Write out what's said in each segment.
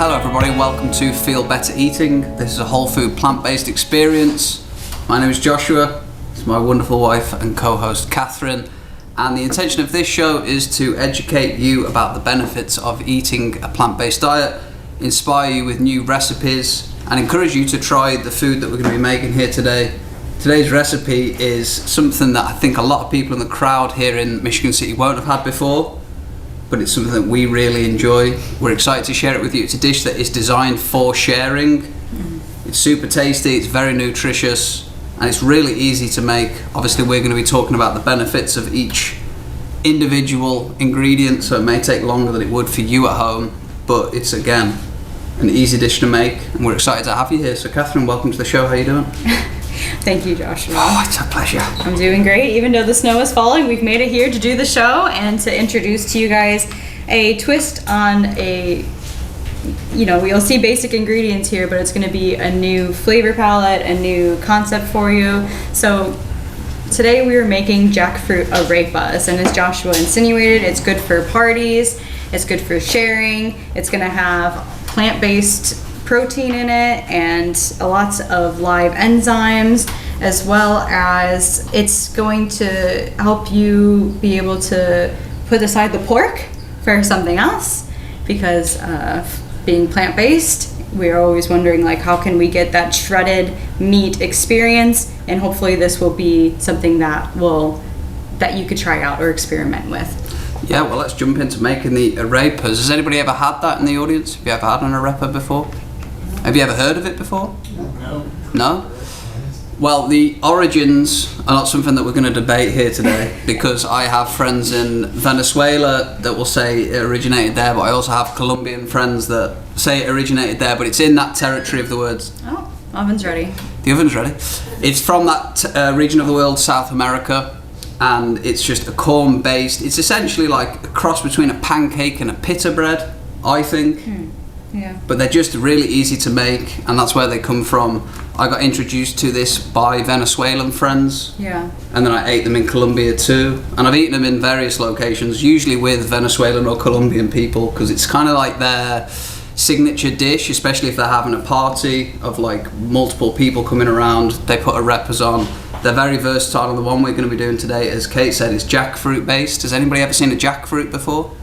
Hello everybody, welcome to Feel Better Eating. This is a whole food plant-based experience. My name is Joshua, it's my wonderful wife and co-host Catherine, and the intention of this show is to educate you about the benefits of eating a plant-based diet, inspire you with new recipes, and encourage you to try the food that we're going to be making here today. Today's recipe is something that I think a lot of people in the crowd here in Michigan City won't have had before, but it's something that we really enjoy. We're excited to share it with you. It's a dish that is designed for sharing. It's super tasty, it's very nutritious, and it's really easy to make. Obviously, we're going to be talking about the benefits of each individual ingredient, so it may take longer than it would for you at home, but it's, again, an easy dish to make, and we're excited to have you here. So, Catherine, welcome to the show. How are you doing? Thank you, Joshua. Oh, it's a pleasure. I'm doing great. Even though the snow is falling, we've made it here to do the show and to introduce to you guys a twist on we'll see basic ingredients here, but it's going to be a new flavor palette, a new concept for you. So today we are making jackfruit arepas, and as Joshua insinuated, it's good for parties, it's good for sharing, it's going to have plant-based protein in it and lots of live enzymes, as well as it's going to help you be able to put aside the pork for something else, because being plant-based, we're always wondering, like, how can we get that shredded meat experience, and hopefully this will be something that you could try out or experiment with. Yeah, well, let's jump into making the arepas. Has anybody ever had that in the audience? Have you ever had an arepa before? Have you ever heard of it before? No. No? Well, the origins are not something that we're going to debate here today, because I have friends in Venezuela that will say it originated there, but I also have Colombian friends that say it originated there, but it's in that territory of the words. Oh, oven's ready. The oven's ready. It's from that region of the world, South America, and it's just a corn-based, it's essentially like a cross between a pancake and a pita bread, I think. Yeah. But they're just really easy to make, and that's where they come from. I got introduced to this by Venezuelan friends. Yeah. And then I ate them in Colombia too. And I've eaten them in various locations, usually with Venezuelan or Colombian people, because it's kind of like their signature dish, especially if they're having a party of like multiple people coming around. They put arepas on. They're very versatile, and the one we're going to be doing today, as Kate said, is jackfruit based. Has anybody ever seen a jackfruit before?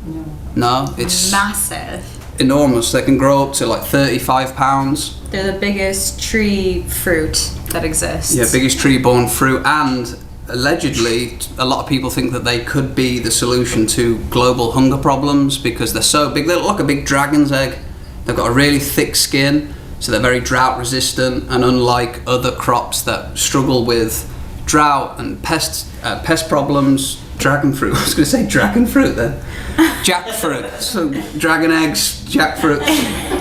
No. No? It's massive. Enormous. They can grow up to like 35 pounds. They're the biggest tree fruit that exists. Yeah, biggest tree-borne fruit, and allegedly a lot of people think that they could be the solution to global hunger problems because they're so big. They look like a big dragon's egg. They've got a really thick skin, so they're very drought resistant, and unlike other crops that struggle with drought and pest problems, dragon fruit. I was going to say dragon fruit then. Jackfruit. So dragon eggs, jackfruit.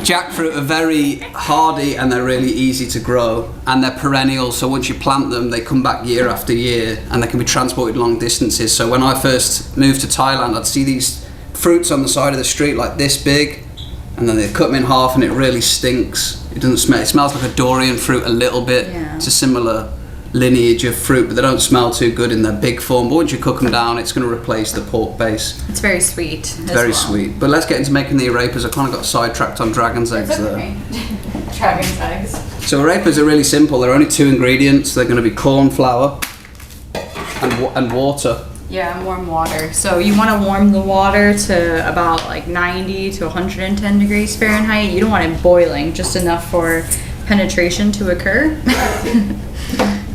Jackfruit are very hardy, and they're really easy to grow, and they're perennial. So once you plant them, they come back year after year, and they can be transported long distances. So when I first moved to Thailand, I'd see these fruits on the side of the street like this big, and then they cut them in half, and it really stinks. It doesn't smell. It smells like a durian fruit a little bit. Yeah. It's a similar lineage of fruit, but they don't smell too good in their big form. But once you cook them down, it's going to replace the pork base. It's very sweet. It's very sweet. But let's get into making the arepas. I kind of got sidetracked on dragon's eggs there. Dragon's eggs. So arepas are really simple. There are only two ingredients. They're going to be corn flour and water. Yeah, and warm water. So you want to warm the water to about like 90 to 110 degrees Fahrenheit. You don't want it boiling, just enough for penetration to occur.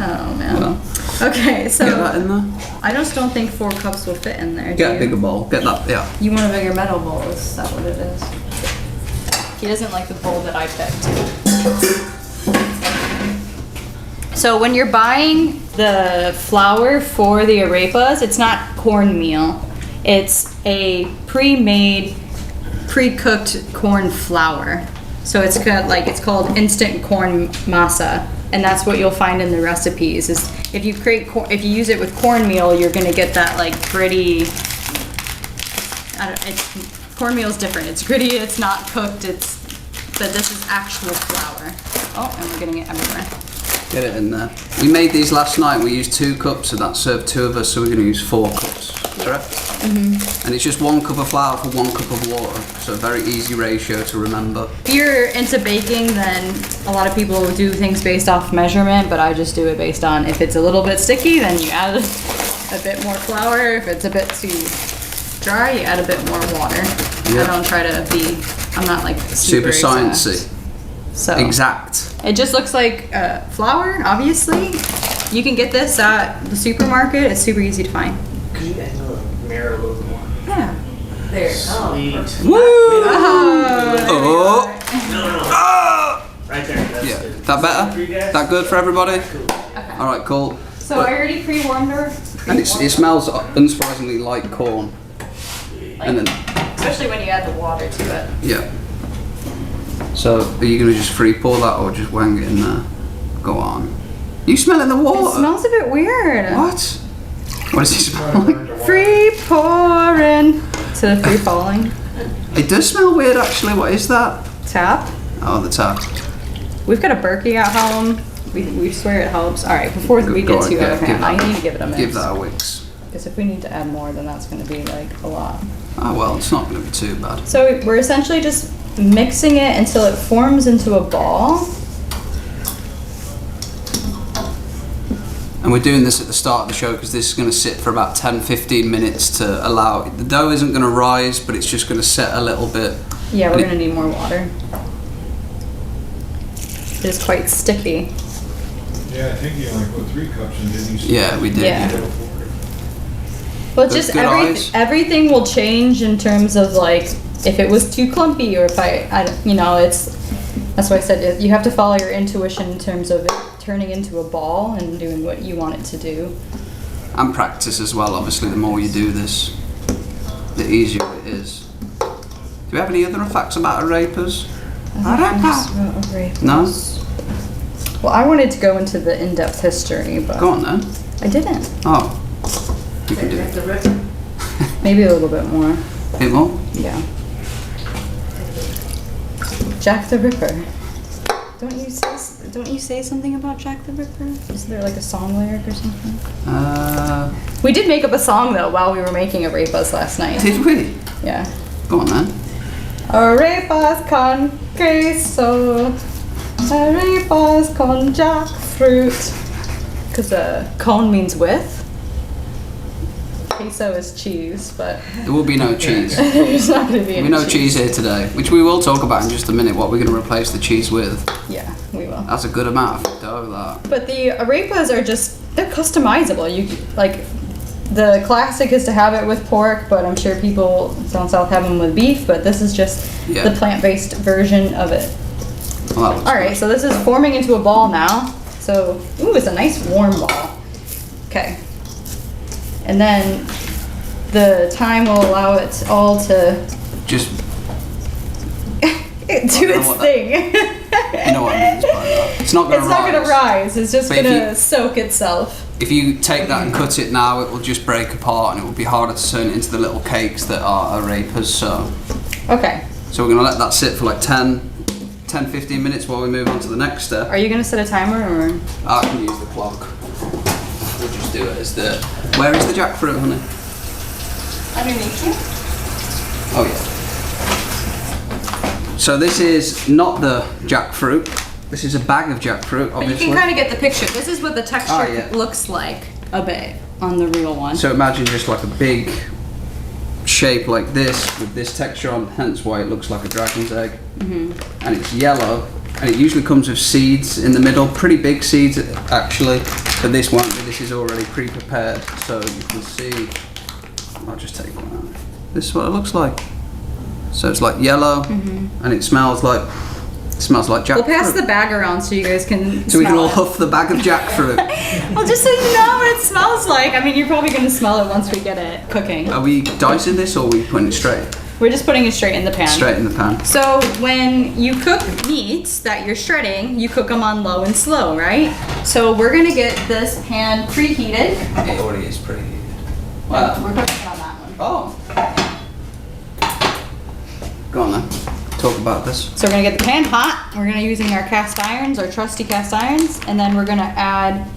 Oh man. Well, okay, so get that in there. I just don't think 4 cups will fit in there. Get a bigger bowl. Get that. Yeah. You want a bigger metal bowl? Is that what it is? He doesn't like the bowl that I picked. So when you're buying the flour for the arepas, it's not cornmeal. It's a pre-made, pre-cooked corn flour. So it's called instant corn masa, and that's what you'll find in the recipes. Is if you use it with cornmeal, you're gonna get that like gritty. Cornmeal is different. It's gritty. It's not cooked. But this is actual flour. Oh, and we're getting it everywhere. Get it in there. We made these last night. We used 2 cups, and that served 2 of us, so we're going to use 4 cups. Correct? Mm-hmm. And it's just 1 cup of flour for 1 cup of water, so a very easy ratio to remember. If you're into baking, then a lot of people do things based off measurement, but I just do it based on if it's a little bit sticky, then you add a bit more flour. If it's a bit too dry, you add a bit more water. Yeah. I don't try to be, I'm not like Super sciencey. So exact. It just looks like flour, obviously. You can get this at the supermarket. It's super easy to find. Could you guys mirror a little bit more? Yeah. There. Sweet. Woo! Oh. Oh! Right there. That's Yeah. good. That better? That good for everybody? Okay. All right, cool. So I already pre-warmed her. And it smells unsurprisingly like corn. And then, Especially when you add the water to it. yeah. So, are you gonna just free pour that or just wang it in there? Go on. You smelling the water? It smells a bit weird. What? What does it smell like? Free pouring to free falling. It does smell weird actually. What is that? Tap. Oh, the tap. We've got a Berkey at home. We swear it helps. All right, before we Go get on, too give out of hand, I that- need to give it a mix. Give that a wix. Because if we need to add more, then that's going to be like a lot. Oh well, it's not gonna be too bad. So we're essentially just mixing it until it forms into a ball. And we're doing this at the start of the show because this is going to sit for about 10-15 minutes to allow the dough isn't going to rise, but it's just going to set a little bit. Yeah, we're And going to need more water. It is quite sticky. Yeah, I think you only put 3 cups in, didn't you? Yeah, we did. Yeah. Yeah. Well, Good- just good eyes. everything will change in terms of like if it was too clumpy or if that's why I said you have to follow your intuition in terms of it turning into a ball and doing what you want it to do. And practice as well. Obviously, the more you do this, the easier it is. Do we have any other facts about arepas? Arepas. No. Well, I wanted to go into the in-depth history, but Go on then. I didn't. Oh, you can do Jack it. the Ripper. Maybe a little bit more. A bit more. Yeah. Jack the Ripper. Don't you say something about Jack the Ripper? Is there like a song lyric or something? We did make up a song though while we were making arepas last night. Did we? Yeah. Go on then. Arepas con queso. Arepas con jackfruit. Because con means with. Queso is cheese, but There will be no cheese. there's not going to be There'll any be no cheese here today, which we will talk about in just a minute. What we're going to replace the cheese with. Yeah, we will. That's a good amount of dough. That. But the arepas are they're customizable. You like the classic is to have it with pork, but I'm sure people down south have them with beef. But this is just Yeah. the plant-based version of it. Well, that looks All right, so this is forming into a ball now. So ooh, it's a nice warm ball. Okay, and then the time will allow it all to Just do know its what thing. you know what I mean by that. It's not going It's to not gonna rise. It's just But if gonna you- soak itself. If you take that and cut it now, it will just break apart, and it will be harder to turn it into the little cakes that are arepas. So Okay. we're going to let that sit for like 10-15 minutes while we move on to the next step. Are you gonna set a timer or? I can use the clock. We'll just do it as the. Where is the jackfruit, honey? Underneath you? Oh yeah. So this is not the jackfruit. This is a bag of jackfruit, But you obviously. can kind of get the picture. This is what the texture Ah, yeah. looks like a bit on the real one. So imagine just like a big shape like this with this texture on, hence why it looks like a dragon's egg. Mm-hmm. And it's yellow, and it usually comes with seeds in the middle, pretty big seeds actually, but this won't be. This is already pre-prepared, so you can see. I'll just take one out. This is what it looks like. So it's like yellow, and it smells like jackfruit. We'll pass the bag around so you guys can so we can smell all it. huff the bag of jackfruit. Well, just so you know what it smells like. I mean, you're probably going to smell it once we get it cooking. Are we dicing this, or are we putting it straight? We're just putting it straight in the pan. Straight in the pan. So when you cook meats that you're shredding, you cook them on low and slow, right? So we're going to get this pan preheated. It already is pretty heated. We're cooking it on that one. Oh. Go on then. talk about this. So we're gonna get the pan hot. We're gonna using our cast irons, our trusty cast irons, and then we're gonna add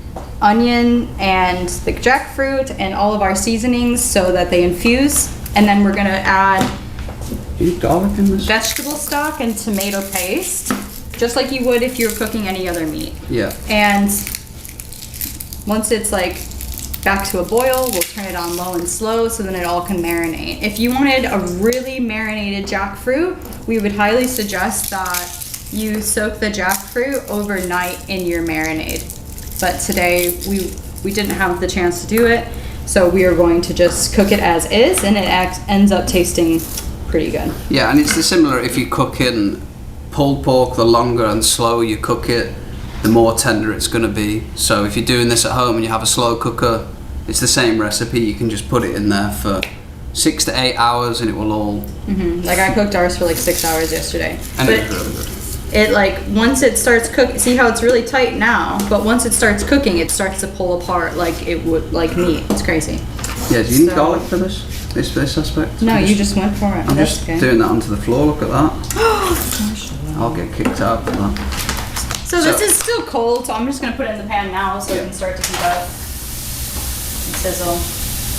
onion and the jackfruit and all of our seasonings so that they infuse. And then we're gonna add Do you need garlic in this? vegetable stock and tomato paste, just like you would if you were cooking any other meat. Yeah. And once it's like back to a boil, we'll turn it on low and slow so then it all can marinate. If you wanted a really marinated jackfruit, we would highly suggest that you soak the jackfruit overnight in your marinade. But today we didn't have the chance to do it, so we are going to just cook it as is, and it ends up tasting pretty good. Yeah, and it's similar if you're cooking pulled pork, the longer and slower you cook it, the more tender it's going to be. So if you're doing this at home and you have a slow cooker, it's the same recipe. You can just put it in there for 6 to 8 hours and it will all... Like I cooked ours for like 6 hours yesterday. And But it's really good. it like, once it starts cooking, see how it's really tight now, but once it starts cooking, it starts to pull apart like it would, like meat. It's crazy. Yeah, do you need So- garlic for this aspect? No, you just went for it. I'm That's just okay. doing that onto the floor, look at that. I'll get kicked out for that. So this So- is still cold, so I'm just gonna put it in the pan now so it can start to heat up and sizzle.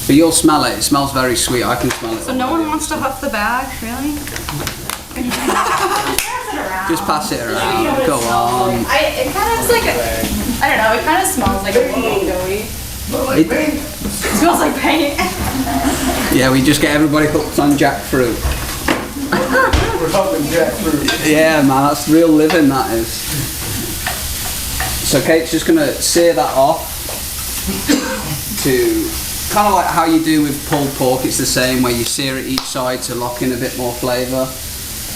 But you'll smell it, it smells very sweet, I can smell it. So no one wants to huff the bag, really? Just pass it around, go on. It kind of is like I don't know, it kind of smells like a doughy. It, It smells like paint. yeah, we just get everybody hooked on jackfruit. We're talking jackfruit. Yeah, man, that's real living, that is. So Kate's just gonna sear that off to kind of like how you do with pulled pork. It's the same where you sear it each side to lock in a bit more flavour,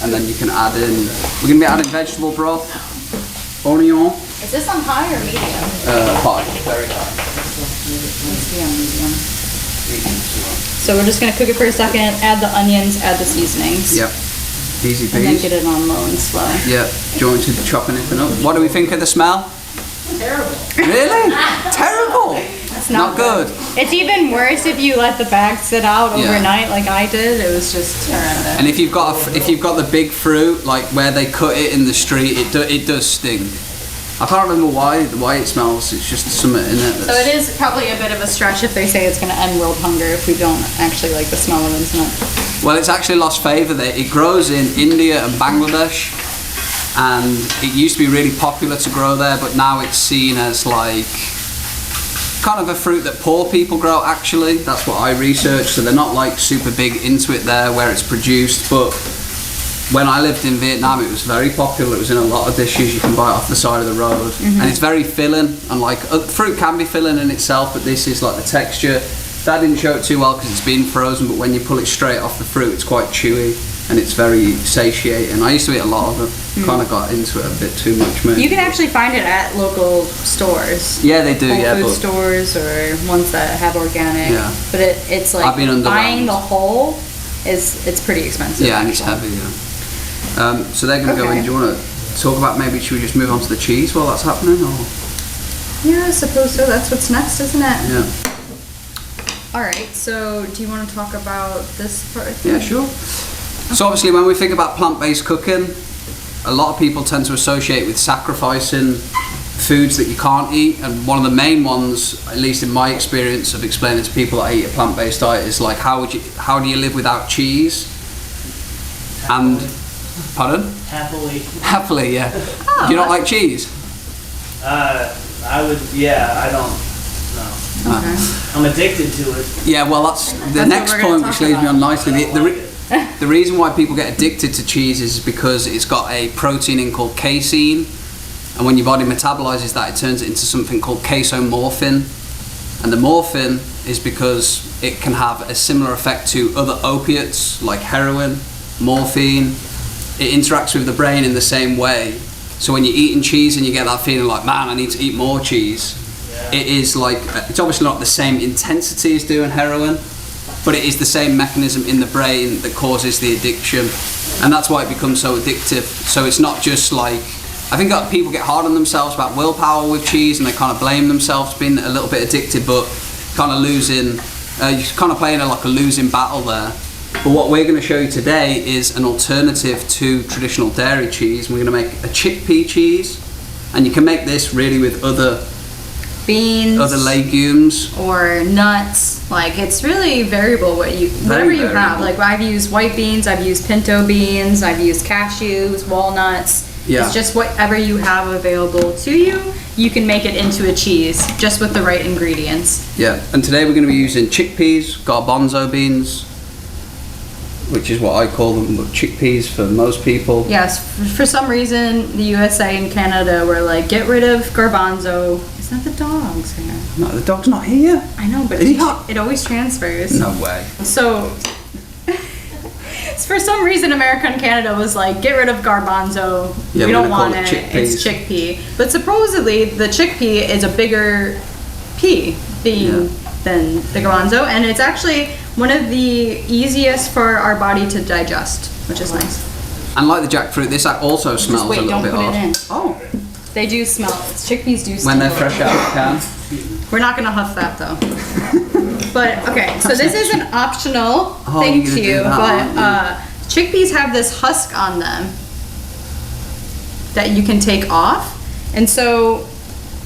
and then you can add in. We're gonna be adding vegetable broth, onion, Is this on high or medium? high, very high. Let's be on medium. So we're just gonna cook it for a second, add the onions, add the seasonings. Yep, easy And then peasy. get it on low and slow. Yeah, do you want me to chop anything up? What do we think of the smell? Terrible. Really? Terrible. It's Not good. It's even worse if you let the bag sit out Yeah. overnight like I did. It was just horrendous. And if you've got the big fruit, like where they cut it in the street, it does stink. I can't remember why it smells. It's just something in it. So it is probably a bit of a stretch if they say it's going to end world hunger if we don't actually like the smell of it, isn't it? Well, it's actually lost favour there. It grows in India and Bangladesh, and it used to be really popular to grow there, but now it's seen as like kind of a fruit that poor people grow. Actually, that's what I researched. So they're not like super big into it there where it's produced, but when I lived in Vietnam, it was very popular. It was in a lot of dishes. You can buy it off the side of the road, and it's very filling. And like fruit can be filling in itself, but this is like the texture. That didn't show it too well because it's been frozen. But when you pull it straight off the fruit, it's quite chewy and it's very satiating. I used to eat a lot of it. Kind of got into it a bit too much, maybe. You can actually find it at local stores. Yeah, they do. Whole Yeah, food but stores or ones that have organic. Yeah. But it's like I've been underwhelmed. buying the whole it's pretty expensive. yeah, and it's actually. heavy. Yeah. So they're going to go Okay. in. Do you want to talk about maybe should we just move on to the cheese while that's happening, or Yeah, I suppose so. That's what's next, isn't it? yeah? All right. So, do you want to talk about this part? Yeah, sure. So obviously when we think about plant-based cooking, a lot of people tend to associate with sacrificing foods that you can't eat, and one of the main ones, at least in my experience of explaining to people that eat a plant-based diet, is like how do you live without cheese? And pardon? Happily, yeah. Oh, Do you not like cheese? I would, yeah, I don't, no. Okay. I'm addicted to it. Yeah, well that's the That's next what we're gonna point, which talk leads me about. on nicely. I don't like it. The reason why people get addicted to cheese is because it's got a protein in called casein, and when your body metabolizes that, it turns it into something called casomorphin, and the morphin is because it can have a similar effect to other opiates like heroin, morphine. It interacts with the brain in the same way. So when you're eating cheese and you get that feeling like, man, I need to eat more cheese, it is like, it's obviously not the same intensity as doing heroin, but it is the same mechanism in the brain that causes the addiction, and that's why it becomes so addictive. So it's not just like, I think that people get hard on themselves about willpower with cheese, and they kind of blame themselves for being a little bit addicted, but kind of losing, you're kind of playing like a losing battle there. But what we're going to show you today is an alternative to traditional dairy cheese. We're going to make a chickpea cheese, and you can make this really with other beans, other legumes, or nuts. Like, it's really variable whatever you have. Like, I've used white beans, I've used pinto beans, I've used cashews, walnuts. Yeah. It's just whatever you have available to you, you can make it into a cheese just with the right ingredients. Yeah, and today we're going to be using chickpeas, garbanzo beans, which is what I call them, but chickpeas for most people. Yes, for some reason, the USA and Canada were like, get rid of garbanzo. Is that the dog's here? No, the dog's not here. I know, but it always transfers. No way. So, for some reason, America and Canada was like, get rid of garbanzo. Yeah, we we're don't gonna want call it. it It's chickpea. But supposedly, the chickpea is a bigger pea bean than the garbanzo, and it's actually one of the easiest for our body to digest, which is nice. And like the jackfruit, this also smells wait, a little don't bit put it odd. in. Oh, They do smell. Chickpeas do smell. when they're fresh out of the can. We're not gonna huff that though. But okay, so this is an optional Oh, thing you're gonna to do you, that, but chickpeas have this husk on them that you can take off. And so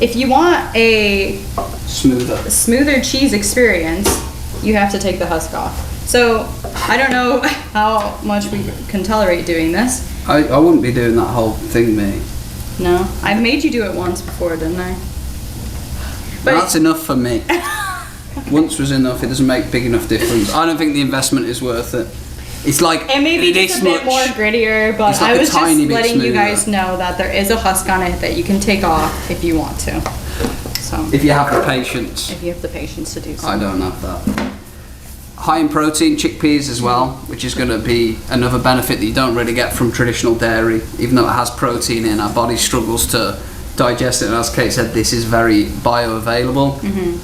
if you want a smoother cheese experience, you have to take the husk off. So I don't know how much we can tolerate doing this. I wouldn't be doing that whole thing, mate. No, I've made you do it once before, didn't I? But That's enough for me. Once was enough. It doesn't make big enough difference. I don't think the investment is worth it. It's like it may be just a bit more grittier, but It's like I a was just tiny bit letting you smoother. guys know that there is a husk on it that you can take off if you want to. So if you have the patience. if you have the patience to do so. I don't have that. High in protein, chickpeas as well, which is going to be another benefit that you don't really get from traditional dairy. Even though it has protein in, our body struggles to digest it, and as Kate said, this is very bioavailable.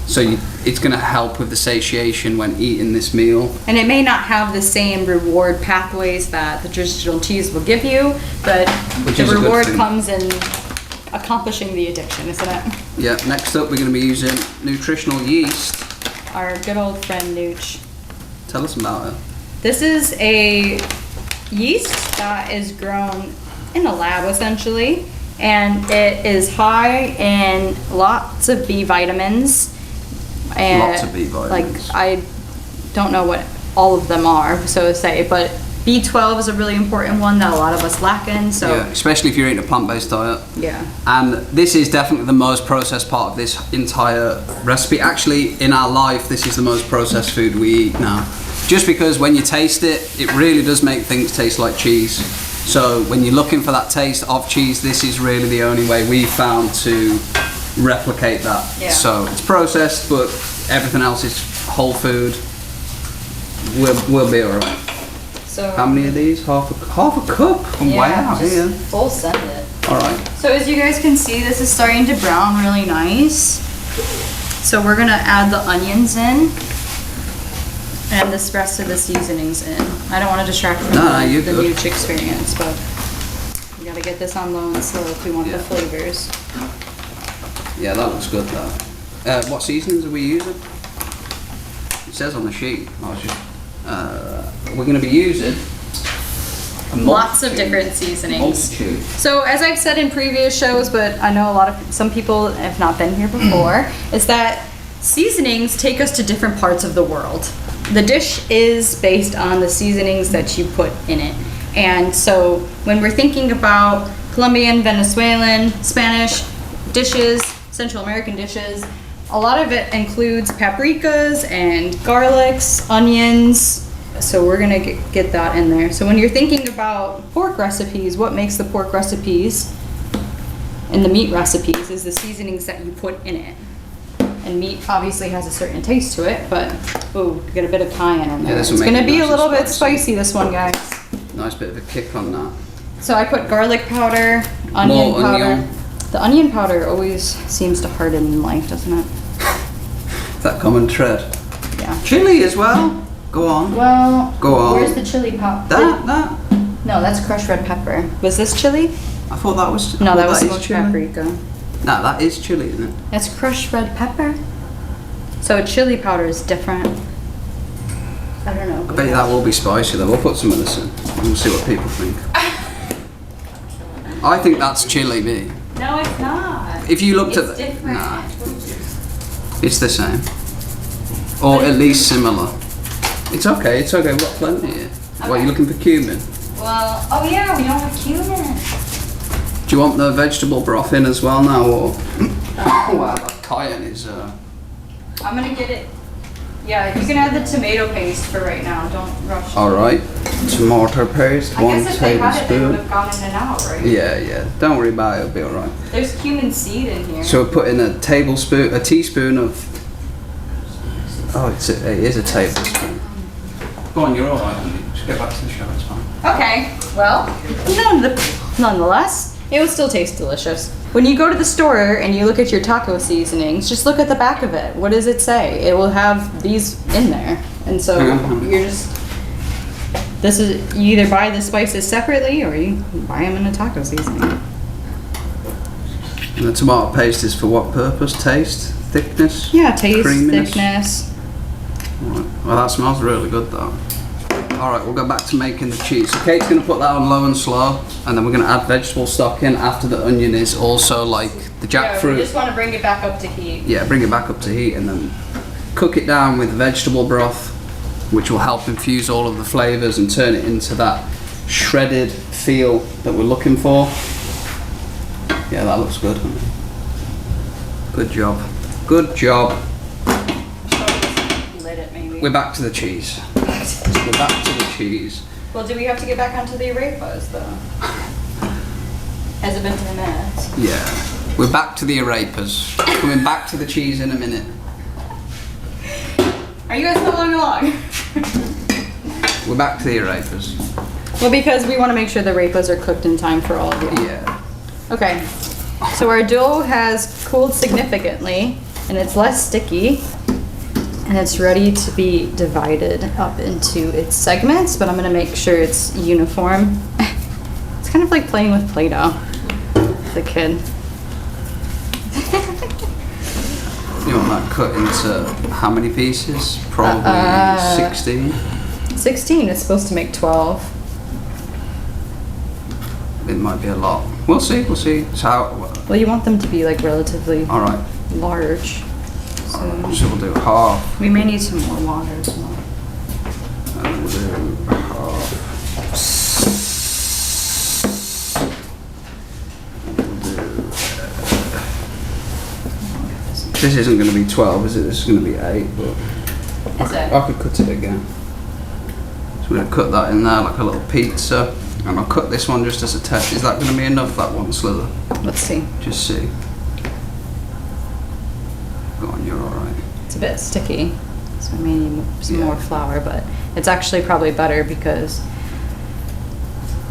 So it's going to help with the satiation when eating this meal. And it may not have the same reward pathways that the traditional cheese will give you, but Which the is a good reward thing. comes in accomplishing the addiction, isn't it? Yeah, next up we're going to be using nutritional yeast. Our good old friend Nooch. Tell us about it. This is a yeast that is grown in a lab essentially, and it is high in lots of B vitamins. And Lots of B vitamins. Like, I don't know what all of them are, so to say, but B12 is a really important one that a lot of us lack in. So Yeah, especially if you're eating a plant-based diet. yeah. And this is definitely the most processed part of this entire recipe. Actually, in our life, this is the most processed food we eat now. Just because when you taste it, it really does make things taste like cheese. So when you're looking for that taste of cheese, this is really the only way we've found to replicate that. Yeah. So it's processed, but everything else is whole food. We'll be alright. So How many of these? Half a cup? Wow, just yeah. full send it. Alright. So as you guys can see, this is starting to brown really nice. So we're gonna add the onions in and this rest of the seasonings in. I don't want to distract from you're the good. Nooch experience, but we gotta get this on low and slow if we want the flavors. Yeah, that looks good though. What seasonings are we using? It says on the sheet. We're going to be using Lots of different seasonings. multitude. So as I've said in previous shows, but I know some people have not been here before, is that seasonings take us to different parts of the world. The dish is based on the seasonings that you put in it. And so when we're thinking about Colombian, Venezuelan, Spanish dishes, Central American dishes, a lot of it includes paprikas and garlics, onions. So we're gonna get that in there. So when you're thinking about pork recipes, what makes the pork recipes and the meat recipes is the seasonings that you put in it. And meat obviously has a certain taste to it, but ooh, get a bit of cayenne in there. this will It's make gonna it be nice a little and bit spicy. spicy, this one, guys. Nice bit of a kick on that. So I put garlic powder, onion More powder. onion. The onion powder always seems to harden in life, doesn't it? That common thread. Yeah. Chili as well. Go on. Well, Go on. where's the chili powder? That. No, that's crushed red pepper. Was this chili? I thought that was. No, I thought that was is smoked chili. paprika. No, that is chili, isn't it? That's crushed red pepper. So chili powder is different. I don't know. I bet you that will be spicy though. We'll put some of this in. We'll see what people think. I think that's chili, me. No, it's not. If you looked It's at the... different. Nah. It's the same. Or at least similar. It's okay, we've got plenty here. What, are you looking for cumin? Well, oh yeah, we don't have cumin. Do you want the vegetable broth in as well now, or...? Wow, that cayenne is... I'm gonna get it. Yeah, you can add the tomato paste for right now. Don't rush. Alright, tomato paste, I 1 guess if they had it, they would tablespoon. have gone in and out, right? Yeah, don't worry about it, it'll be alright. There's cumin seed in here. So we're putting a teaspoon of... Oh, it is a tablespoon. Go on, you're alright, honey. Just get back to the show, it's fine. Okay, well, nonetheless, it would still taste delicious. When you go to the store and you look at your taco seasonings, just look at the back of it. What does it say? It will have these in there. And so you're just, you either buy the spices separately or you buy them in a taco seasoning. And the tomato paste is for what purpose? Taste? Thickness? Yeah, taste, Creaminess? thickness. Right. Well, that smells really good though. Alright, we'll go back to making the cheese. So Kate's going to put that on low and slow, and then we're going to add vegetable stock in after the onion is also like the Yeah, we jackfruit. just want to bring it back up to heat. Yeah, bring it back up to heat and then cook it down with vegetable broth, which will help infuse all of the flavours and turn it into that shredded feel that we're looking for. Yeah, that looks good. Good job. Good job. Lit it maybe. We're back to the cheese. We're back to the cheese. Well, do we have to get back onto the arepas though? Has it been 10 minutes? Yeah. We're back to the arepas. Coming back to the cheese in a minute. Are you guys following along? We're back to the arepas. Well, because we want to make sure the arepas are cooked in time for all of you. Yeah. Okay. So our dough has cooled significantly and it's less sticky. And it's ready to be divided up into its segments, but I'm gonna make sure it's uniform. It's kind of like playing with Play-Doh, the kid. You want that cut into how many pieces? Probably 16. 16 is supposed to make 12. It might be a lot. We'll see. So, Well, you want them to be like relatively alright. large. So we'll do half. We may need some more water as well. And we'll do half. This isn't going to be 12, is it? This is going to be 8, but Is it? I could cut it again. So we're going to cut that in there like a little pizza. And I'll cut this one just as a test. Is that going to be enough, that one slither? Let's see. Just see. Go on, you're alright. It's a bit sticky, so we may need some Yeah. more flour, but it's actually probably better because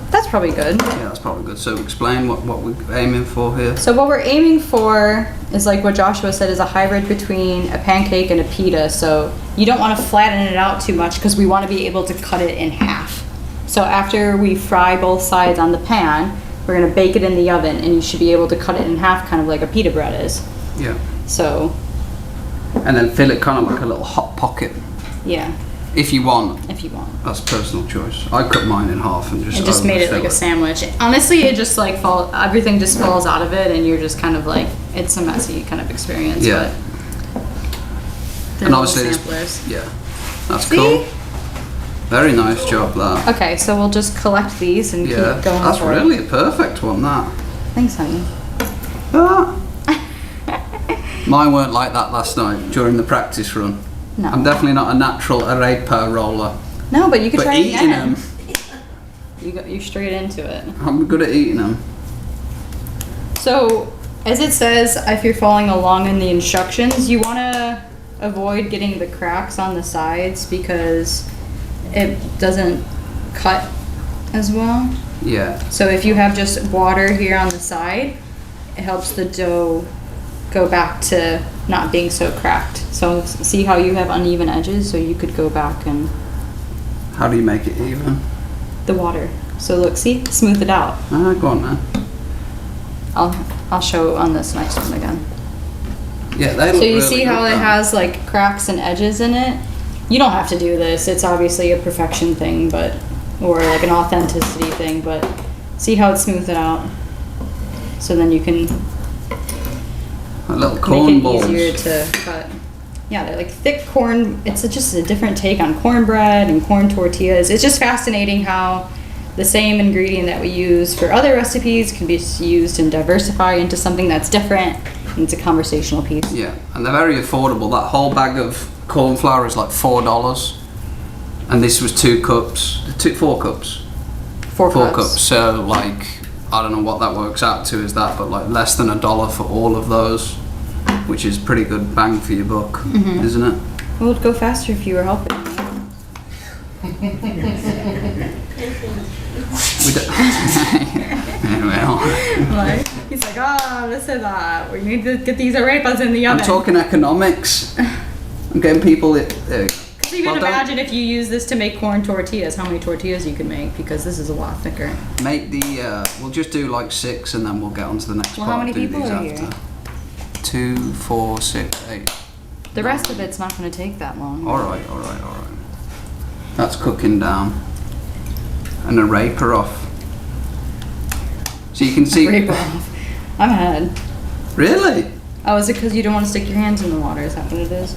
that's probably good. Yeah, that's probably good. So explain what we're aiming for here. So what we're aiming for is like what Joshua said, is a hybrid between a pancake and a pita. So you don't want to flatten it out too much because we want to be able to cut it in half. So after we fry both sides on the pan, we're going to bake it in the oven and you should be able to cut it in half kind of like a pita bread is. Yeah. So And then fill it kind of like a little hot pocket. yeah, If you want. if you want. That's personal choice. I cut mine in half and just It just made it overfill like a sandwich. Honestly, it just like everything just falls out of it and you're just kind of like, it's a messy kind of experience. Yeah. But they're And little obviously samplers. yeah. That's See? cool. Very nice job that. Okay, so we'll just collect these and Yeah. keep going. That's for it. really a perfect one, that. Thanks, honey. Ah. Mine weren't like that last night during the practice run. No. I'm definitely not a natural arepa roller. No, but you could But try it eating again. them, You're straight into it. I'm good at eating them. So, as it says, if you're following along in the instructions, you want to avoid getting the cracks on the sides because it doesn't cut as well. Yeah. So if you have just water here on the side, it helps the dough go back to not being so cracked. So see how you have uneven edges, so you could go back and How do you make it even? the water. So look, see, smooth it out. Ah, go on then. I'll show on this next one again. Yeah, they look So you really see good, how it though. has like cracks and edges in it? you don't have to do this. It's obviously a perfection thing, but or like an authenticity thing, but see how it smooths it out. So then you can A little make corn it balls. easier to cut. Yeah, they're like thick corn. It's just a different take on cornbread and corn tortillas. It's just fascinating how the same ingredient that we use for other recipes can be used and diversify into something that's different. And it's a conversational piece. Yeah, and they're very affordable. That whole bag of corn flour is like $4, and this was 4 cups. 4 4 cups. cups. So like, I don't know what that works out to as that, but like less than $1 for all of those, which is pretty good bang for your buck, isn't it? Well, it'd go faster if you were helping. We don't. Well, Like, he's like, oh, this is that. We need to get these arepas in the I'm oven. talking economics. I'm getting people it. So you can imagine if you use this to make corn tortillas, how many tortillas you can make, because this is a lot thicker. Make the. We'll just do like 6, and then we'll get on to the next Well, part. how many do people these are after. here? 2, 4, 6, 8. The rest of it's not going to take that long. All right. That's cooking down. And a raper off. So you can see. Rape off. I'm ahead. Really? Oh, is it because you don't want to stick your hands in the water? Is that what it is?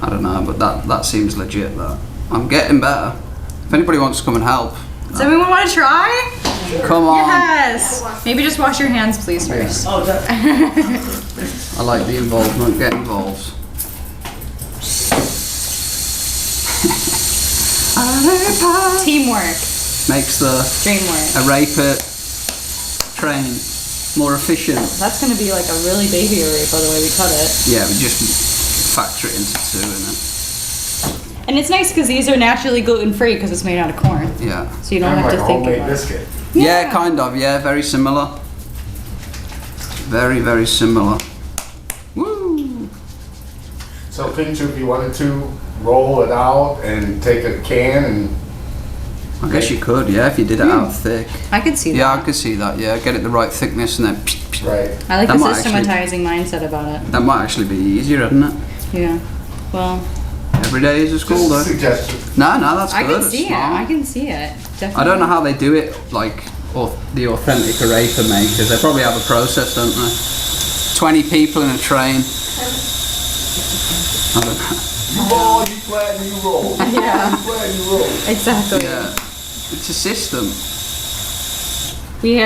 I don't know, but that seems legit. That I'm getting better. If anybody wants to come and help, Does anyone want to try? come on. Yes! Maybe just wash your hands, please, first. Oh, that, I like the involvement. Get involved. Teamwork. Makes the Dreamwork. arepa train more efficient. That's going to be like a really baby arepa the way we cut it. Yeah, we just factor it into 2, innit? And it's nice because these are naturally gluten-free because it's made out of corn. Yeah. So you don't Kind of have like to a think homemade about biscuit. it. Yeah, kind of. Yeah, very similar. Very, very similar. Woo! So couldn't you, if you wanted to, roll it out and take a can and I guess you could, yeah, if you did it out thick. I could see Yeah, that. I could see that. Yeah, get it the right thickness, and then right? I like That the might actually- systematizing mindset about it. that might actually be easier, isn't it? Yeah. Well, Every day is a school Just a though. suggestion. No, that's I good. can it's see it. smart. I can see it. Definitely. I don't know how they do it, like the authentic arepa makers. They probably have a process, don't they? 20 people in a train. I don't know. You roll, you flatten, you roll. Yeah. You flatten, you roll. Exactly. Yeah, it's a system. We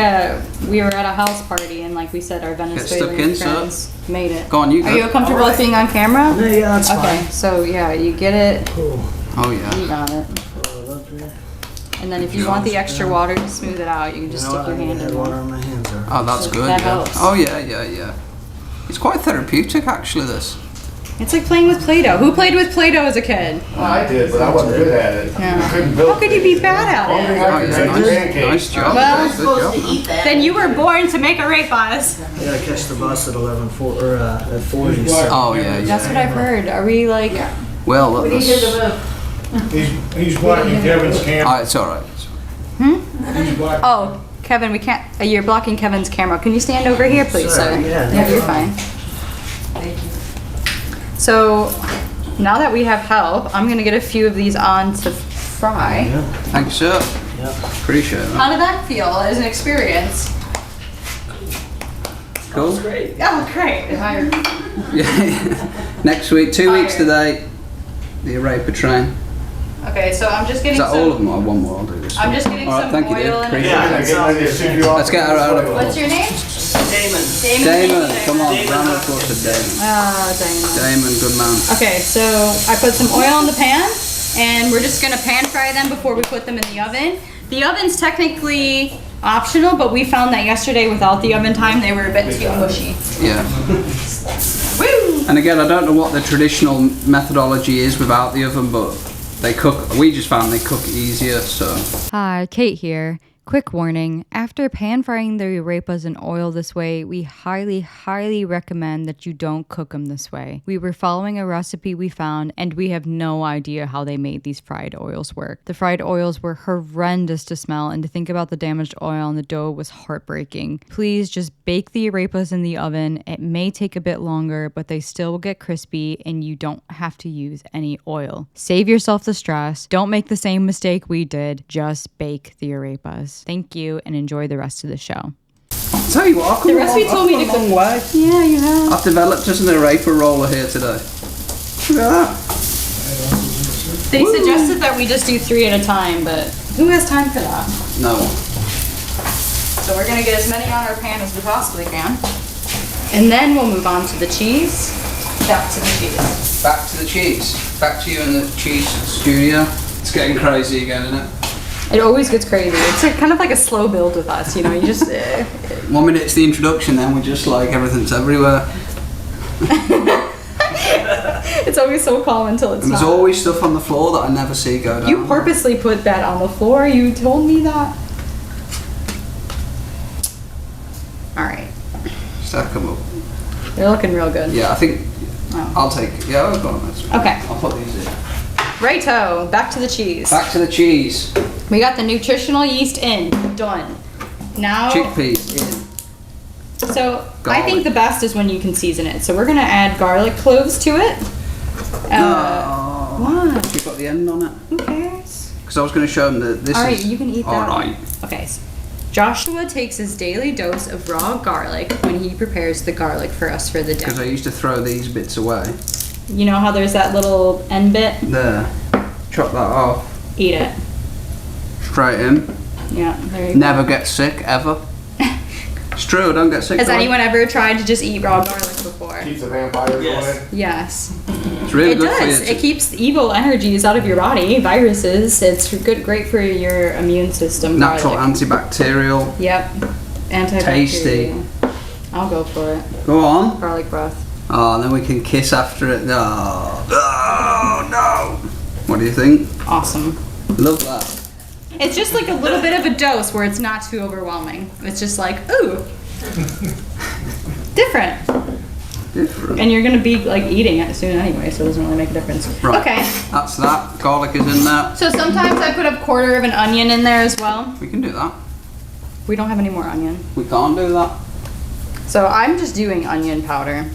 were at a house party and like we said, our stuck Venezuelan in, sir. friends made it. Go on, you go. Are you comfortable with being on camera? Yeah, that's Okay, fine. so yeah, you get it. Cool. Oh yeah. You got it. And then if you want the extra water to smooth it out, you can just stick your hand I in water there. on my hands there. Oh, that's good. That Yeah. helps. Oh yeah. It's quite therapeutic, actually. This. It's like playing with Play-Doh. Who played with Play-Doh as a kid? Well, I did, but I wasn't good at it. Yeah. I couldn't build How could you be bad at Only it? I Oh could yeah, make nice pancakes. job. Well, Good job. Then you were born to make arepas. I gotta catch the bus at 11:40 or at 40. He's So. Oh yeah. That's what I've heard. Are we like? Well, that's, He's blocking Kevin's camera. it's all right. He's blocking. Oh, Kevin, we can't. You're blocking Kevin's camera. Can you stand over here, please, sir? Sorry, yeah, no you're problem. fine. So now that we have help, I'm gonna get a few of these on to fry. Yeah. Thank you, sir. Yeah. Appreciate it. How did that feel as an experience? Cool. great. Oh, great. Yeah. Next week, 2 weeks today, the arepa train. Okay, so I'm just Is getting that some. all of them or one more? I'll do this. I'm one. just getting All right, some thank you, dude. oil in it. Appreciate Yeah. it. I get ready to shoot you off. Let's get her out of What's your name? Damon. Damon, come on, Damon. round of applause for Damon. Ah, Damon. Damon, good man. Okay, so I put some oil in the pan, and we're just gonna pan fry them before we put them in the oven. The oven's technically optional, but we found that yesterday without the oven time, they were a bit too mushy. Yeah. Woo! And again, I don't know what the traditional methodology is without the oven, but they cook. We just found they cook easier, so. Hi, Kate here. Quick warning, after pan frying the arepas in oil this way, we highly recommend that you don't cook them this way. We were following a recipe we found and we have no idea how they made these fried oils work. The fried oils were horrendous to smell, and to think about the damaged oil on the dough was heartbreaking. Please just bake the arepas in the oven. It may take a bit longer, but they still will get crispy and you don't have to use any oil. Save yourself the stress. Don't make the same mistake we did. Just bake the arepas. Thank you and enjoy the rest of the show. Tell you what, I've come The recipe told me to a long way. Yeah, you have. I've developed just an arepa roller here today. Look at that. They suggested that we just do 3 at a time, but who has time for that? No. So we're gonna get as many on our pan as we possibly can. And then we'll move on to the cheese. Back to the cheese. Back to the cheese. Back to you in the cheese studio. It's getting crazy again, isn't it? It always gets crazy. It's kind of like a slow build with us, you know, you just... 1 minute it's the introduction, then we're just like everything's everywhere. It's always so calm until it's And there's not. always stuff on the floor that I never see go down. You purposely put that on the floor, you told me that. Alright, Stack them up. they're looking real good. Yeah, I think Oh. I'll take. Yeah, I'll go on this. Okay. I'll put these in. Righto, back to the cheese. Back to the cheese. We got the nutritional yeast in, done. Now, Chickpeas in. so I Garlic. think the best is when you can season it. So we're gonna add garlic cloves to it. What? You've got the end on it. Who cares? Because I was going to show them that this Alright, is. you can eat that. Alright. Okay. So Joshua takes his daily dose of raw garlic when he prepares the garlic for us for the Because I day. used to throw these bits away. You know how there's that little end bit? There. Chop that off. Eat it. Straight in. Yeah, there you go. Never get sick, ever. It's true, I don't get sick. Has do I? anyone ever tried to just eat raw garlic before? Keeps the vampires Yes. going. Yes. It's really It good for you. does. It keeps evil energies out of your body, viruses. It's great for your immune system. Natural garlic. antibacterial. Yep. Antibacterial. Tasty. I'll go for it. Go on. Garlic breath. Oh, and then we can kiss after it. Oh, oh no. What do you think? Awesome. Love that. It's just like a little bit of a dose where it's not too overwhelming. It's just like, ooh. Different. Different. And you're gonna be like eating it soon anyway, so it doesn't really make a difference. Right. Okay. That's that. Garlic is in there. So sometimes I put a quarter of an onion in there as well. We can do that. We don't have any more onion. We can't do that. So I'm just doing onion powder.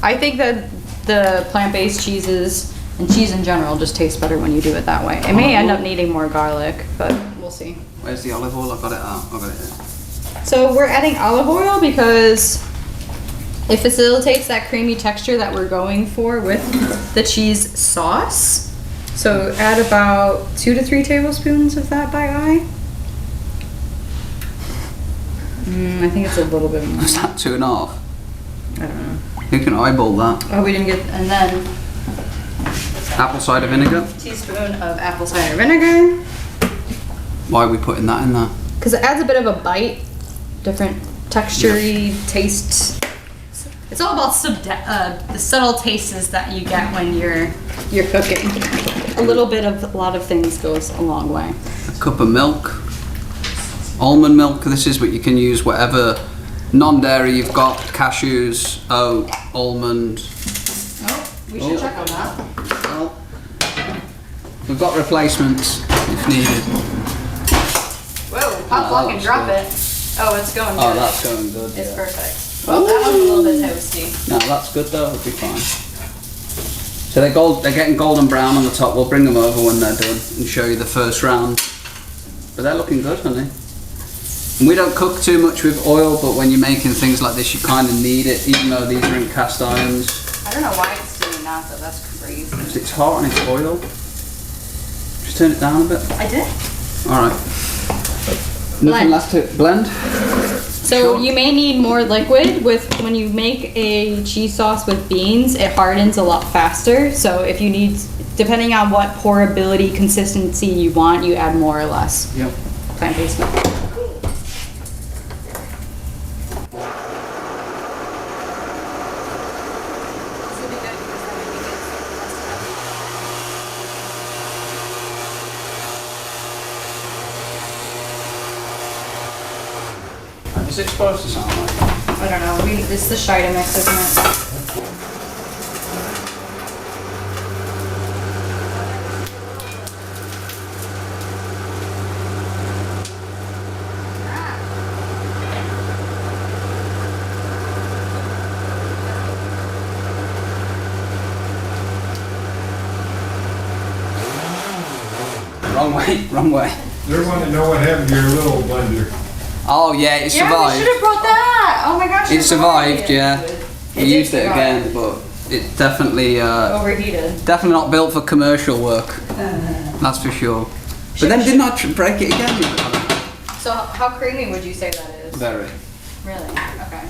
I think that the plant-based cheeses and cheese in general just tastes better when you do it that way. It may end up needing more garlic, but we'll see. Where's the olive oil? I've got it out. I've got it here. So we're adding olive oil because it facilitates that creamy texture that we're going for with the cheese sauce. So add about 2 to 3 tablespoons of that by eye. I think it's a little bit more. Is that 2.5? I don't know. You can eyeball that. Oh, we didn't get, and then Apple cider vinegar. teaspoon of apple cider vinegar. Why are we putting that in there? Because it adds a bit of a bite, different texture-y taste. It's all about the subtle tastes that you get when you're cooking. A little bit of a lot of things goes a long way. A cup of milk. Almond milk. This is what you can use whatever non-dairy you've got. Cashews, oat, almond. Oh, we should check on that. Well, we've got replacements if needed. Whoa, pop lock and drop it. Oh, it's going good. Oh, that's going good. It's Yeah. perfect. Well, that one's a little bit toasty. No, that's good though. It'll be fine. So they're getting golden brown on the top. We'll bring them over when they're done and show you the first round. But they're looking good, honey. And we don't cook too much with oil, but when you're making things like this, you kind of need it, even though these are in cast irons. I don't know why it's doing that, though. That's crazy. 'Cause it's hot and it's oil. Just turn it down a bit. I did. All right. Blend. Nothing left to blend. So Sure. you may need more liquid when you make a cheese sauce with beans, it hardens a lot faster. So if you need, depending on what pourability consistency you want, you add more or less Yep. plant-based milk. What's it supposed to sound like? I don't know. It's the Shida mix, isn't it? Wrong way. They want to know what happened to your little blender. Oh yeah, it Yeah, we survived. should have brought that. Oh my gosh. It survived, yeah. We did used it survive. again, but it definitely Overheated. definitely not built for commercial work. That's for sure. But then didn't I break it again? So how creamy would you say that is? Very. Really? Okay.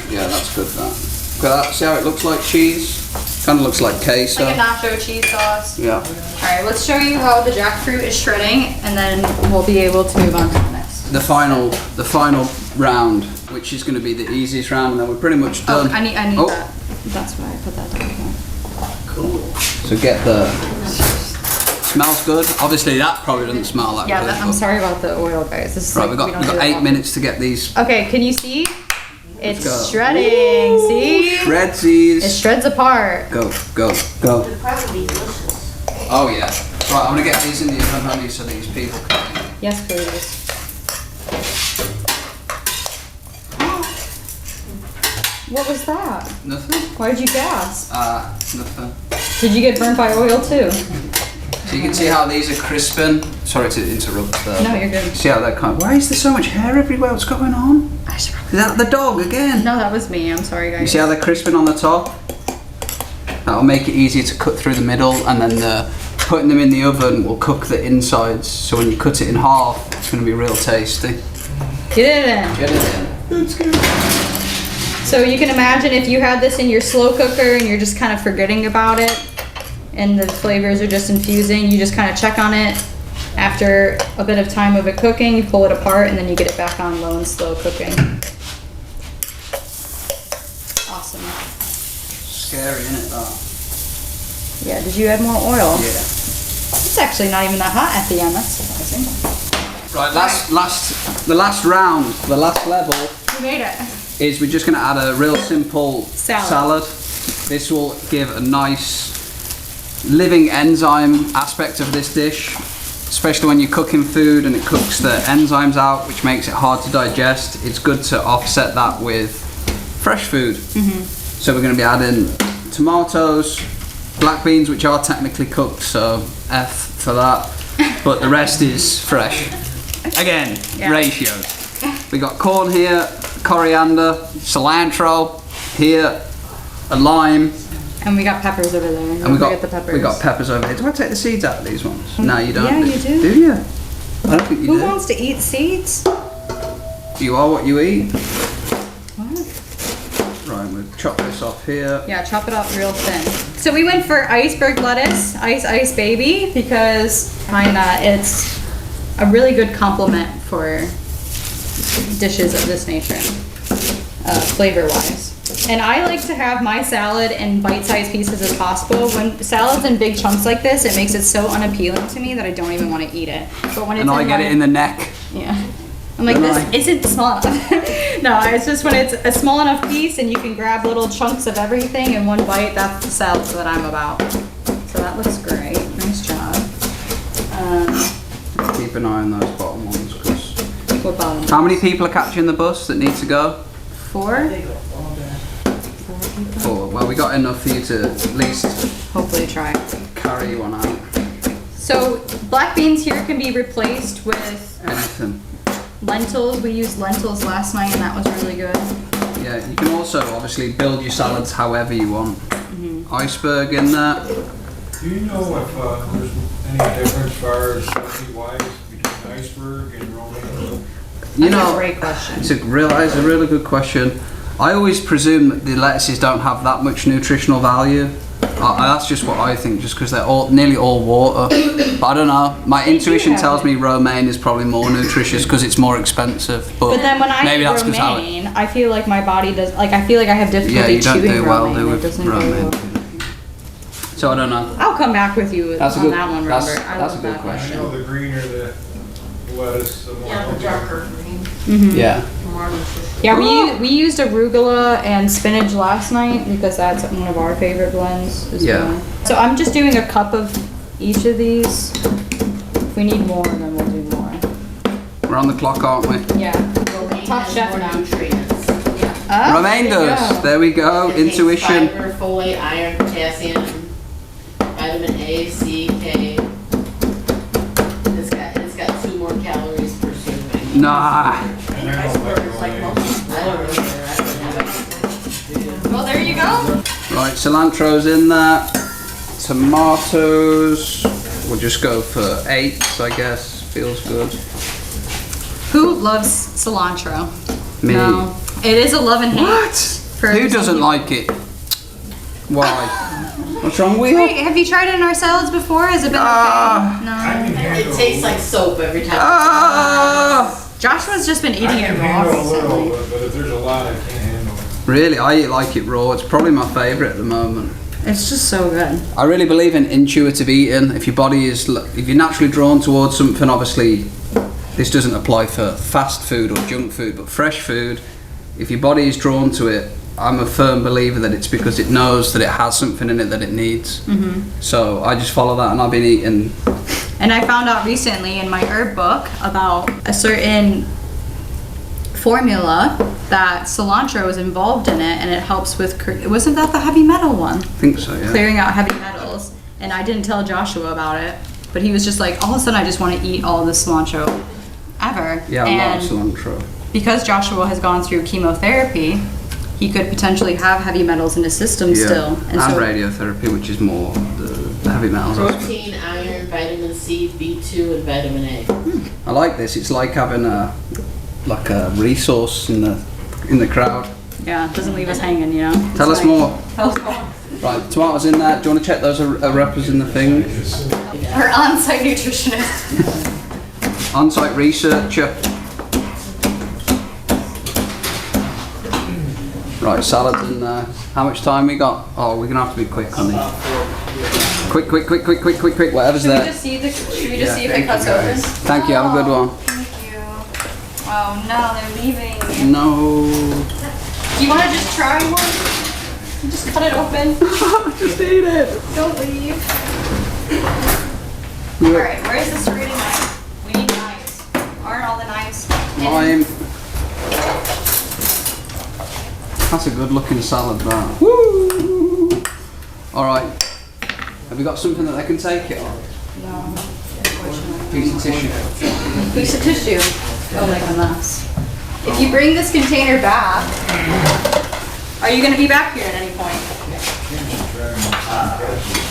Yeah, that's good. That. See how it looks like cheese? Kind of looks like queso. Like a nacho cheese sauce. Yeah. Alright, let's show you how the jackfruit is shredding, and then we'll be able to move on to the next. The final round, which is going to be the easiest round, and then we're pretty much done. Oh, I need Oh. that. That's why I put that down. Cool. So get the. Smells good. Obviously, that probably doesn't smell that Yeah, good. I'm sorry about the oil, guys. This is Right, like, we've we don't got do that 8 often. minutes to get these. Okay, can you see? It's go. shredding. See? Shredsies. It shreds apart. Go. Probably delicious. Oh yeah. Right, I'm gonna get these in the oven, honey, so these people can. Yes, please. What was that? Nothing. Why did you gasp? Nothing. Did you get burnt by oil too? So you can see how these are crisping. Sorry to interrupt there. No, you're good. See how that kind of. Why is there so much hair everywhere? What's going on? I should probably. Is that the dog again? No, that was me. I'm sorry, You guys. see how they're crisping on the top? That'll make it easier to cut through the middle, and then putting them in the oven will cook the insides. So when you cut it in half, it's going to be real tasty. Get it in. Get it in. It's good. So you can imagine if you had this in your slow cooker and you're just kind of forgetting about it, and the flavors are just infusing, you just kind of check on it after a bit of time of it cooking, you pull it apart, and then you get it back on low and slow cooking. Awesome. Scary, isn't it? That? Yeah, did you add more oil? Yeah. It's actually not even that hot at the end, that's surprising. Right, the last round, the last level You made it. is we're just going to add a real simple Salad. This will give a nice living enzyme aspect of this dish, especially when you're cooking food and it cooks the enzymes out, which makes it hard to digest. It's good to offset that with fresh food. So we're going to be adding tomatoes, black beans, which are technically cooked, so F for that, but the rest is fresh. Again, Yeah. ratios. We got corn here, coriander, cilantro here, a lime, And we got peppers over there. and Don't we forget the peppers. got peppers over here. Do I take the seeds out of these ones? No, you don't. Yeah, you do. Do you? I don't think you Who do. wants to eat seeds? You are what you eat. What? Right, we'll chop this off here. Yeah, chop it up real thin. So we went for iceberg lettuce, ice baby, because I find that it's a really good complement for dishes of this nature, flavor-wise. And I like to have my salad in bite-sized pieces as possible. When salad's in big chunks like this, it makes it so unappealing to me that I don't even want to eat it. But when it's And I get my- it in the neck. Yeah. I'm like, Don't this I? isn't small enough. No, it's just when it's a small enough piece and you can grab little chunks of everything in one bite, that's the salad that I'm about. So that looks great. Nice job. Keep an eye on those bottom ones, because What bottom? how many people are catching the bus that need to go? 4? 4. Well, we got enough for you to at least Hopefully try. carry one out. So black beans here can be replaced with Anything. lentils. We used lentils last night and that was really good. Yeah, you can also obviously build your salads however you want. Iceberg in there. Do you know if there's any difference as far as recipe-wise between iceberg and romaine? You That's a know, great question. it's a really good question. I always presume that the lettuces don't have that much nutritional value. That's just what I think, just because they're nearly all water. But I don't know. My intuition have tells it. me romaine is probably more nutritious because it's more expensive. But then when I maybe eat that's 'cause how it- romaine, I feel like my body does, like I feel like I have difficulty yeah, you don't chewing do well romaine. It with doesn't go romaine. well. So I don't know. I'll come back with you That's a on good- that one, that's- Robert. I that's love a good that I question. know the greener the lettuce, the more Yeah, the healthy. darker green, Yeah. more nutritious. Yeah, we used arugula and spinach last night because that's one of our favorite blends as Yeah. well. So I'm just doing a cup of each of these. If we need more, then we'll do more. We're on the clock, aren't we? Yeah. Romaine Top has chef more now. nutrients. Oh, Romaine there you does. go. There we go. It contains Intuition. Fiber, folate, iron, potassium, vitamin A, C, K. It's got 2 more calories per serving. Nah. And I don't like It's like romaine. most letters are. Well, there you go. Right, cilantro's in there. Tomatoes. We'll just go for 8, I guess. Feels good. Who loves cilantro? Me. No. It is a love and hate. What? For Who some doesn't people. like it? Why? What's wrong with Wait, you? have you tried it in our salads before? Has it been Ah. okay? I No. can handle. It tastes like soap every time. Ah! Joshua's just been I eating it can raw handle a little, recently. but if there's a lot, I can't handle it. Really, I like it raw. It's probably my favourite at the moment. It's just so good. I really believe in intuitive eating. If your body is, if you're naturally drawn towards something, obviously, this doesn't apply for fast food or junk food, but fresh food. If your body is drawn to it, I'm a firm believer that it's because it knows that it has something in it that it needs. So I just follow that, and I've been eating. And I found out recently in my herb book about a certain formula that cilantro is involved in it, and it helps with. Wasn't that the heavy metal one? I think so, yeah. Clearing out heavy metals. And I didn't tell Joshua about it, but he was just like, all of a sudden, I just want to eat all this cilantro ever. Yeah, a lot of and cilantro. because Joshua has gone through chemotherapy, he could potentially have heavy metals in his system still. And radiotherapy, which is more the heavy metals. Protein, iron, vitamin C, B2, and vitamin A. I like this. It's like having a resource in the crowd. Yeah, it doesn't leave us hanging, you know. It's Tell us like- more. Tell us more. Right, tomatoes in there. Do you want to check those arepas in the thing? Our on-site nutritionist. On-site researcher. Right, salads in there. How much time we got? Oh, we're gonna have to be quick on these. Quick, whatever's Should we there. just see if it cuts open? Thank you, have a good one. Thank you. Oh no, they're leaving. No. Do you want to just try one? Just cut it open. Just eat it. Don't leave. Alright, where's the serrated knife? We need knives. Aren't all the knives? Lime. That's a good looking salad, that. Woo! Alright. Have we got something that they can take it on? No. Piece of tissue. Piece of tissue. Oh, like a mess. If you bring this container back, are you going to be back here at any point?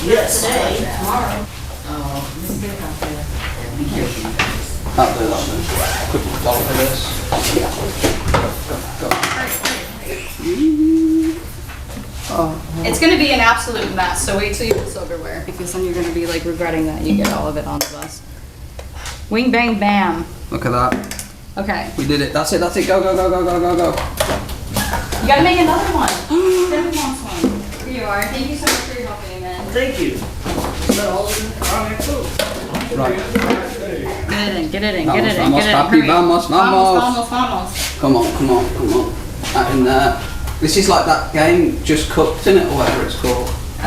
Yes. Today, tomorrow. That'll do that then. Quick dollop of this. It's going to be an absolute mess, so wait till you get silverware, because then you're going to be like regretting that you get all of it on the bus. Wing bang bam. Look at that. Okay. We did it. That's it. Go. You gotta make another one. Devin wants one. Here you are. Thank you so much for your help, man. Thank you. Right. Get it in. Vamos. Vamos. Come on. That in there. This is like that game, Just Cooked, in it, or whatever it's called. I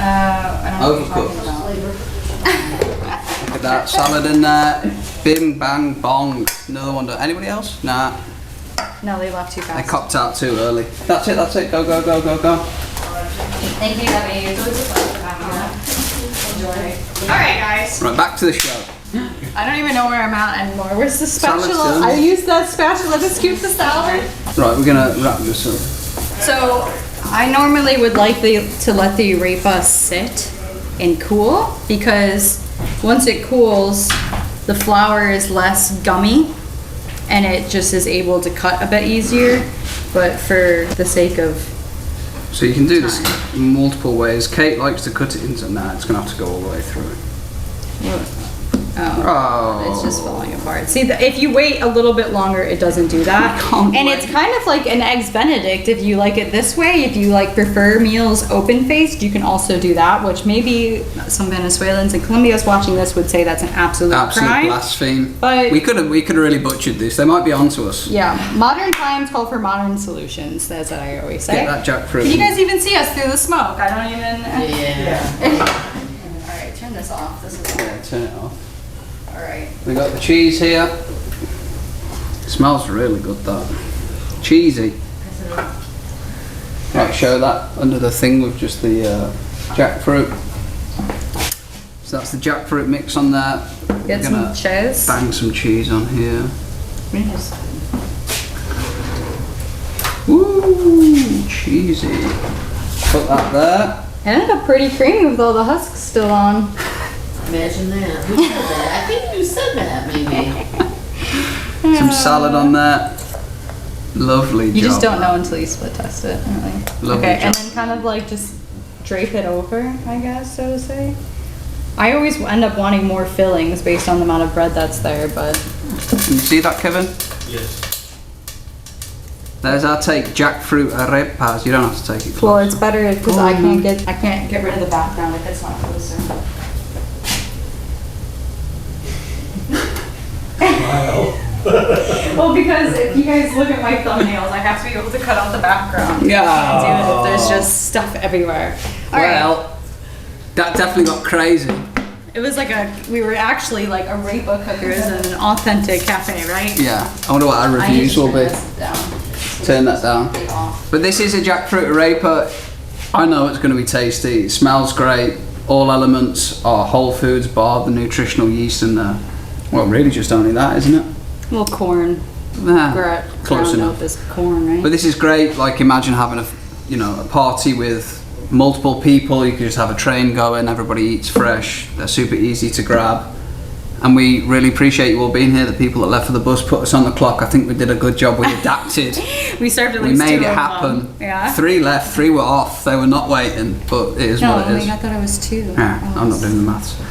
don't know what you're Overcooked. talking about. Look at that. Salad in there. Bing, bang, bong. Another one. Anybody else? Nah. No, they left too They fast. copped out too early. That's it. Go. Thank you, Debbie. It's always a pleasure having you. Enjoy. Alright, guys. Right, back to the show. I don't even know where I'm at anymore. Where's the Salad's spatula? done. I used that spatula to scoop the salad. Right, we're gonna wrap this up. So, I normally would like to let the arepa sit and cool, because once it cools, the flour is less gummy and it just is able to cut a bit easier. But for the sake of, So you can do this multiple ways. Kate likes to cut it into. Nah, it's gonna have to go all the way through. Oh, it's just falling apart. See, if you wait a little bit longer, it doesn't do that. And it's kind of like an eggs Benedict if you like it this way. If you like prefer meals open faced, you can also do that. Which maybe some Venezuelans and Colombians watching this would say that's an absolute crime. Blaspheme. But we could have really butchered this. They might be onto us. Yeah, modern times call for modern solutions. That's what I always say. Get that jackfruit. Can you guys even see us through the smoke? I don't even. Yeah. All right, turn this off. This is Yeah, turn it off. all right. We got the cheese here. Smells really good, that. Cheesy. Right, show that under the thing with just the jackfruit. So that's the jackfruit mix on there. Get We're some gonna cheese. Bang some cheese on here. Ooh, cheesy. Put that there. It ended up pretty creamy with all the husks still on. Imagine that. Who said that? I think you said that, maybe. Some salad on there. Lovely job. You just don't know until you split test it, really. Lovely Okay, and job. then kind of like just drape it over, I guess, so to say. I always end up wanting more fillings based on the amount of bread that's there, but Can you see that, Kevin? Yes. There's our take, jackfruit arepas. You don't have to take it well, close. it's better because I can't get rid of the background if it's not closer. Well, because if you guys look at my thumbnails, I have to be able to cut out the background. Yeah. I can't do it if there's just stuff everywhere. All right. Well, that definitely got crazy. It was like we were actually like arepa cookers in an authentic cafe, right? Yeah. I wonder what our I need reviews to will turn be. this down. Turn that down. Be off. But this is a jackfruit arepa. I know it's going to be tasty. It smells great. All elements are whole foods, bar the nutritional yeast in there. Well, really just only that, isn't it? Well, corn. Nah, close Ground enough. up is corn, right? But this is great. Like, imagine having a party with multiple people. You could just have a train going. Everybody eats fresh. They're super easy to grab. And we really appreciate you all being here. The people that left for the bus put us on the clock. I think we did a good job. We adapted. We served at We least made two it of happen. them. Yeah. 3 left. 3 were off. They were not waiting. But it is No, what it is. I thought it was 2. Yeah, I'm not doing the maths.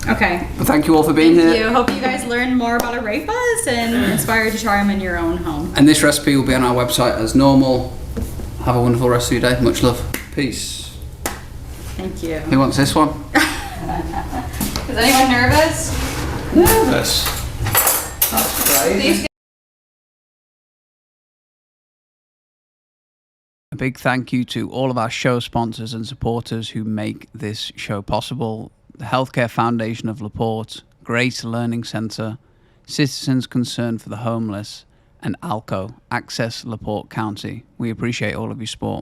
Okay. But thank you all for being Thank here. you. Hope you guys learned more about arepas and inspired to try them in your own home. And this recipe will be on our website as normal. Have a wonderful rest of your day. Much love. Peace. Thank you. Who wants this one? Is anyone nervous? Nervous. That's crazy. These A big thank you to all of our show sponsors and supporters who make this show possible. The Healthcare Foundation of LaPorte, Grace Learning Centre, Citizens Concerned for the Homeless, and ALCO, Access LaPorte County. We appreciate all of your support.